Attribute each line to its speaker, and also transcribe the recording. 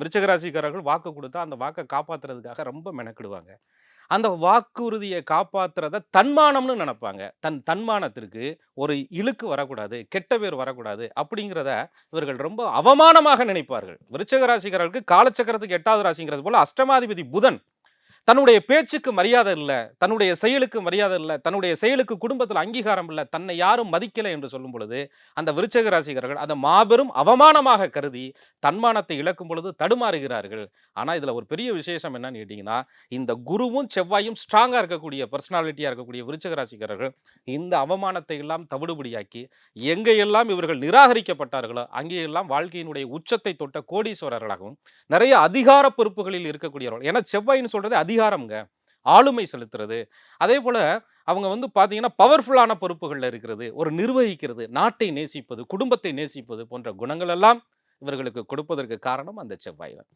Speaker 1: விருச்சிக ராசிக்காரர்கள் வாக்கு குடுத்தா, அந்த வாக்க காப்பாத்துறதுக்காக ரொம்ப மெனக்கிடுவாங்க. அந்த வாக்குறுதிய காப்பாத்துறத தன்மானம்னு நெனப்பாங்க. தன்மானத்திற்கு ஒரு இழுக்கு வரக்கூடாது, கெட்ட பேர் வரக்கூடாது அப்படிங்கிறத இவர்கள் ரொம்ப அவமானமாக நினைப்பார்கள். விருச்சிக ராசிக்காரர்களுக்கு காலச்சக்கரத்துக்கு 8வது ராசிங்கிறது போல அஷ்டமாதிபதி புதன். தன்னுடைய பேச்சுக்கு மரியாதை இல்ல, தன்னுடைய செயலுக்கு மரியாதை இல்ல, தன்னுடைய செயலுக்கு குடும்பத்தில அங்கீகாரம் இல்ல, தன்னை யாரும் மதிக்கல என்று சொல்லும் பொழுது, அந்த விருச்சிக ராசிக்காரர்கள் அத மாபெரும் அவமானமாக கருதி, தன்மானத்தை இழக்கும் பொழுது தடுமாறுகிறார்கள். ஆனா, இதுல ஒரு பெரிய விசேஷம் என்னன்னு கேட்டீங்கன்னா, இந்த குருவும், செவ்வாயும் ஸ்ட்ராங்கா இருக்கக்கூடிய பெர்சனாலிட்டியா இருக்கக்கூடிய விருச்சிக ராசிக்காரர்கள், இந்த அவமானத்தை எல்லாம் தவிடுபடியாக்கி, எங்கெல்லாம் இவர்கள் நிராகரிக்கப்பட்டார்களோ, அங்கேயெல்லாம் வாழ்க்கையினுடைய உச்சத்தை தொட்ட கோடீஸ்வரர்களாகவும், நெறைய அதிகார பொறுப்புகளில் இருக்கக்கூடியவர்கள். ஏன்னா செவ்வாய்ன்னு சொல்றது அதிகாரம்ங்க. ஆளுமை செலுத்துறது. அதேபோல அவங்க பார்த்தீங்கன்னா, பவர்ஃபுல்லான பொறுப்புகள்ல இருக்கிறது. ஒரு நிர்வகிக்கிறது, நாட்டை நேசிப்பது, குடும்பத்தை நேசிப்பது போன்ற குணங்கள் எல்லாம் இவர்களுக்கு கொடுப்பதற்கு காரணம் அந்த செவ்வாய் தான்.